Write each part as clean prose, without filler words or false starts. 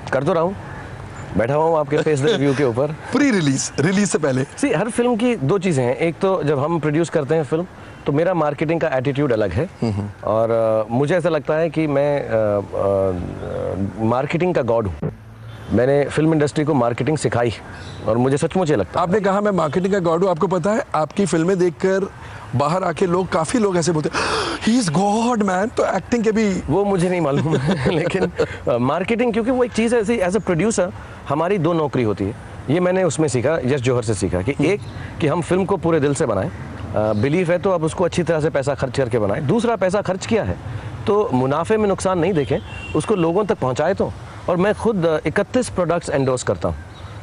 कर तो रहा हूँ, बैठा हुआ हूँ आपके फेस द रिव्यू के ऊपर। प्री रिलीज से पहले सी हर फिल्म की दो चीज़ें हैं, एक तो जब हम प्रोड्यूस करते हैं फिल्म तो मेरा मार्केटिंग का एटीट्यूड अलग है और मुझे ऐसा लगता है कि मैं मार्केटिंग का गॉड हूँ। मैंने फिल्म इंडस्ट्री को मार्केटिंग सिखाई और मुझे सचमुच ये लगता है। आपने कहा मैं मार्केटिंग का गॉड हूँ, आपको पता है आपकी फिल्में देखकर बाहर आके काफी लोग ऐसे बोलते ही इज गॉड मैन, तो एक्टिंग के भी वो मुझे नहीं मालूम लेकिन मार्केटिंग, क्योंकि वो एक चीज़ है, एज अ प्रोड्यूसर हमारी दो नौकरी होती है। ये मैंने उसमें सीखा, यश जौहर से सीखा कि एक कि हम फिल्म को पूरे दिल से बनाएं, बिलीफ है तो अब उसको अच्छी तरह से पैसा खर्च करके बनाएं। दूसरा, पैसा खर्च किया है तो मुनाफे में नुकसान नहीं देखें, उसको लोगों तक पहुंचाए। तो और मैं खुद 31 प्रोडक्ट्स एंडोर्स करता हूं,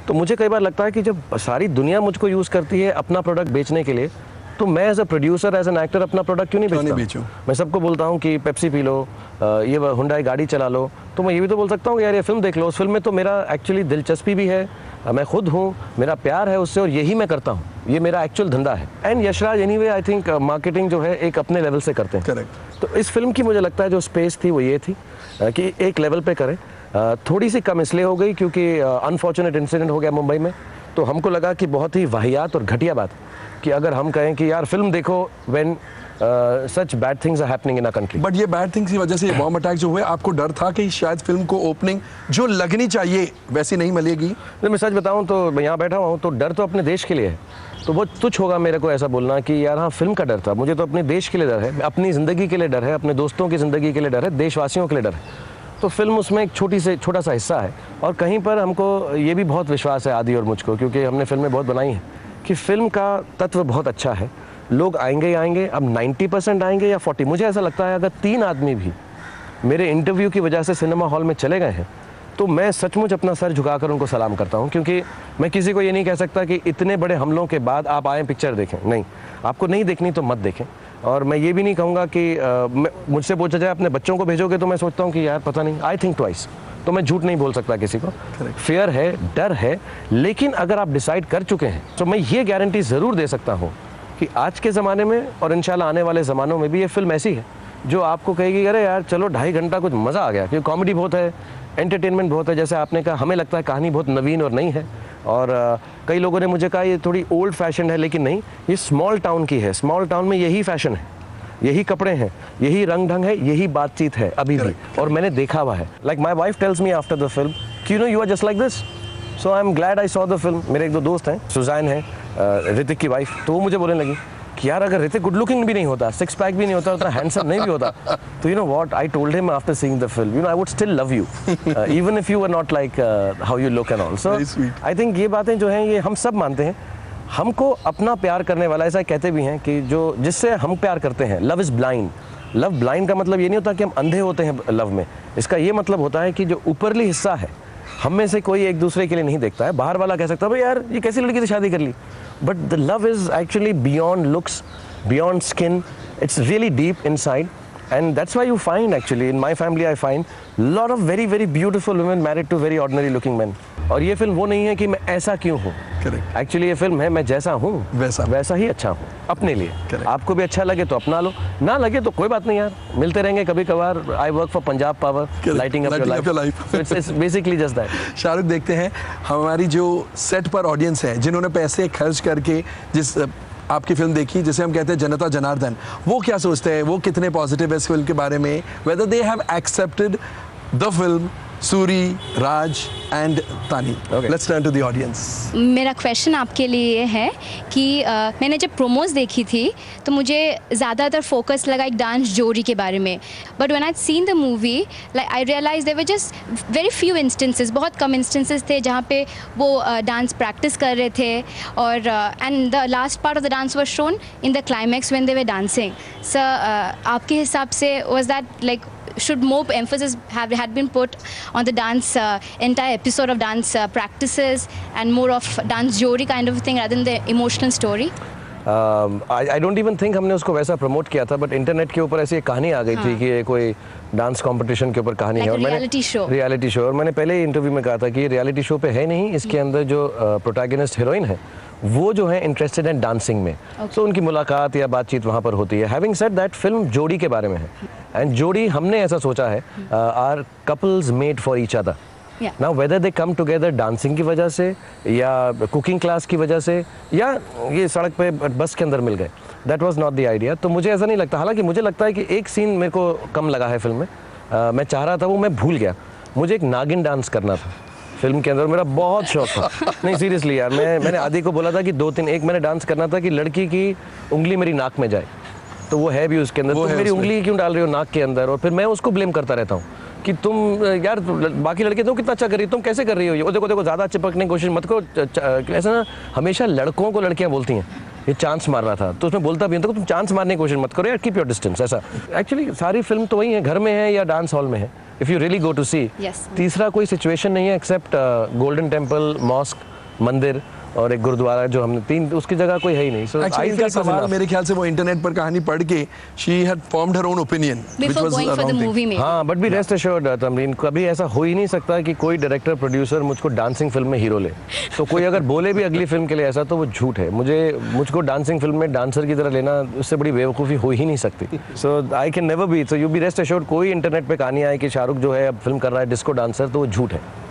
तो मुझे कई बार लगता है कि जब सारी दुनिया मुझको यूज़ करती है अपना प्रोडक्ट बेचने के लिए, तो मैं as a producer, as an actor अपना प्रोडक्ट क्यों नहीं बेचता? मैं सबको बोलता हूँ कि पेप्सी पी लो, ये हुंडई गाड़ी चला लो, तो मैं ये भी तो बोल सकता हूँ कि यार ये फिल्म देख लो, उस फिल्म में तो मेरा एक्चुअली दिलचस्पी भी है, मैं खुद हूँ, मेरा प्यार है उससे और यही मैं करता हूँ, ये मेरा एक्चुअल धंधा है। And Yashraj anyway I think marketing जो है एक अपने लेवल से करते हैं। करेक्ट। तो इस फिल्म की मुझे लगता है जो स्पेस थी वो ये थी कि एक लेवल पे करें। थोड़ी सी कम इसलिए हो गई क्योंकि अनफॉर्चुनेट इंसिडेंट हो गया मुंबई में, तो हमको लगा कि बहुत ही वाहियात और घटिया बात कि अगर हम कहें कि यार फिल्म देखो when such bad things are happening in a country. But ये बैड थिंग्स की वजह से ये बॉम्ब अटैक जो हुए, आपको डर था कि शायद फिल्म को ओपनिंग जो लगनी चाहिए वैसी नहीं मिलेगी? मैं सच बताऊं तो मैं यहाँ बैठा हुआ हूँ तो डर तो अपने देश के लिए है, तो बहुत तुच्छ होगा मेरे को ऐसा बोलना कि यार हाँ फिल्म का डर था। मुझे तो अपने देश के लिए डर है, अपनी ज़िंदगी के लिए डर है, अपने दोस्तों की ज़िंदगी के लिए डर है, देशवासियों के लिए डर है। तो फिल्म उसमें एक छोटा सा हिस्सा है और कहीं पर हमको ये भी बहुत विश्वास है आदि और मुझको, क्योंकि हमने फिल्में बहुत बनाई हैं, कि फिल्म का तत्व बहुत अच्छा है। लोग आएंगे ही आएंगे, अब 90% आएंगे या 40। मुझे ऐसा लगता है अगर 3 आदमी भी मेरे इंटरव्यू की वजह से सिनेमा हॉल में चले गए हैं तो मैं सचमुच अपना सर झुकाकर उनको सलाम करता हूं, क्योंकि मैं किसी को ये नहीं कह सकता कि इतने बड़े हमलों के बाद आप आएँ पिक्चर देखें। नहीं, आपको नहीं देखनी तो मत देखें। और मैं ये भी नहीं कहूँगा कि मुझसे पूछा जाए अपने बच्चों को भेजोगे, तो मैं सोचता हूँ कि यार पता नहीं, आई थिंक ट्वाइस। तो मैं झूठ नहीं बोल सकता किसी को, फेयर है, डर है, लेकिन अगर आप डिसाइड कर चुके हैं तो मैं ये गारंटी ज़रूर दे सकता हूँ कि आज के ज़माने में और इंशाल्लाह आने वाले ज़मानों में भी ये फिल्म ऐसी है जो आपको कहेगी अरे यार चलो 2.5 घंटा कुछ मज़ा आ गया, क्योंकि कॉमेडी बहुत है, एंटरटेनमेंट बहुत है। जैसे आपने कहा, हमें लगता है कहानी बहुत नवीन और नई है, और कई लोगों ने मुझे कहा ये थोड़ी ओल्ड फैशन है, लेकिन नहीं, ये स्मॉल टाउन की है। स्मॉल टाउन में यही फैशन है, यही कपड़े हैं, यही रंग ढंग है, यही बातचीत है अभी भी, और मैंने देखा हुआ है। Like my wife tells me after the film कि you know you are just like this, so I am glad I saw the film. मेरे एक दो दोस्त हैं, सुजैन है ऋतिक की वाइफ, तो वो मुझे बोलने लगी कि यार अगर ऋतिक गुड लुकिंग भी नहीं होता, 6 पैक भी नहीं होता, उतना हैंडसम नहीं भी होता, तो you know what I told him after seeing the film, you know I would still love you even if you are not like how you look and all. So I think ये बातें जो हैं ये हम सब मानते हैं। हमको अपना प्यार करने वाला, ऐसा कहते भी हैं कि जो जिससे हम प्यार करते हैं, love is blind. Love blind का मतलब ये नहीं होता कि हम अंधे होते हैं लव में, इसका ये मतलब होता है कि जो ऊपरली हिस्सा है हम में से कोई एक दूसरे के लिए नहीं देखता है। बाहर वाला कह सकता है भाई यार ये कैसी लड़की से शादी कर ली, but the love is actually beyond looks, beyond skin, it's really deep inside, and that's why you find actually in my family I find lot of very very beautiful women married to very ordinary looking men। और ये film वो नहीं है कि मैं ऐसा क्यों हूँ, एक्चुअली ये फिल्म है मैं जैसा हूँ वैसा ही अच्छा हूँ अपने लिए। आपको भी अच्छा लगे तो अपना लो, ना लगे तो कोई बात नहीं यार, मिलते रहेंगे कभी कभार। I work for Punjab power, lighting up your life, it's basically just that. Shahrukh, देखते हैं हमारी जो सेट पर ऑडियंस है, जिन्होंने पैसे खर्च करके जिस आपकी फिल्म देखी, जिसे हम कहते हैं जनता जनार्दन, वो क्या सोचते हैं, वो कितने पॉजिटिव है इस फिल्म के बारे में, whether they have accepted the film Suri, Raj and Taani. Let's turn to the audience. मेरा क्वेश्चन आपके लिए है कि मैंने जब प्रोमोज देखी थी तो मुझे ज़्यादातर फोकस लगा एक डांस जोड़ी के बारे में, but when I seen the movie like I realise there were just very few instances, बहुत कम इंस्टेंसेस थे जहाँ पे वो डांस प्रैक्टिस कर रहे थे, और and the last part of the dance was shown in the climax when they were dancing. Sir, आपके हिसाब से was that like should more emphasis had been put on the dance entire episode of dance practices and more of dance jodi kind of thing rather than the emotional story? I don't even think हमने उसको वैसा promote किया था, but internet के ऊपर ऐसी एक कहानी आ गई थी कि ये कोई डांस कंपटीशन के ऊपर कहानी है, और रियलिटी शो, और मैंने पहले ही इंटरव्यू में कहा था कि ये रियलिटी शो पे है नहीं, इसके अंदर जो प्रोटैगनिस्ट हीरोइन है वो जो है इंटरेस्टेड है डांसिंग में, तो उनकी मुलाकात या बातचीत वहाँ पर होती है। हैविंग सेड दैट, फिल्म जोड़ी के बारे में है, एंड जोड़ी हमने ऐसा सोचा है, are couples made for each other, Yeah. Now whether they come together dancing की वजह से या कुकिंग क्लास की वजह से या ये सड़क पे बस के अंदर मिल गए, that was not the idea. तो मुझे ऐसा नहीं लगता, हालांकि मुझे लगता है कि एक सीन मेरे को कम लगा है फिल्म में, मैं चाह रहा था वो मैं भूल गया, मुझे एक नागिन डांस करना था फिल्म के अंदर, मेरा बहुत शौक था। नहीं सीरियसली यार, मैंने आदि को बोला था कि 2-3 एक मैंने डांस करना था कि लड़की की उंगली मेरी नाक में जाए, तो वो है भी उसके अंदर, वो तुम है मेरी उसमें। उंगली क्यों डाल रही हो नाक के अंदर, और फिर मैं उसको ब्लेम करता रहता हूँ कि तुम यार बाकी लड़के तुम कितना अच्छा कर रही हो, तुम कैसे कर रही हो ये, वो देखो ज़्यादा चिपकने की कोशिश मत करो। ऐसा ना हमेशा लड़कों को लड़कियाँ बोलती हैं ये चांस मार रहा था, तो उसमें बोलता भी है तो तुम चांस मारने की कोशिश मत करो यार, कीप योर डिस्टेंस। ऐसा एक्चुअली सारी फिल्म तो वही है, घर में है या डांस हॉल में है, if you really go to see. Yes. तीसरा कोई सिचुएशन नहीं है एक्सेप्ट गोल्डन टेम्पल, मॉस्क, मंदिर और एक गुरुद्वारा, जो हमने 3 उसकी जगह कोई है ही नहीं। सो एक्चुअली इनका सवाल मेरे ख्याल से वो इंटरनेट पर कहानी पढ़ के she had formed her own opinion before going for the movie में। हाँ, बट भी रेस्ट एश्योर्ड तमरीन, कभी ऐसा हो ही नहीं सकता कि कोई डायरेक्टर प्रोड्यूसर मुझको डांसिंग फिल्म में हीरो ले। तो कोई अगर बोले भी अगली फिल्म के लिए ऐसा, तो वो झूठ है। मुझको डांसिंग फिल्म में डांसर की तरह लेना, उससे बड़ी बेवकूफ़ी हो ही नहीं सकती। So I can never be, so you be rest assured, कोई इंटरनेट पे कहानी आए कि शाहरुख जो है अब फिल्म कर रहा है डिस्को डांसर, तो वो झूठ है।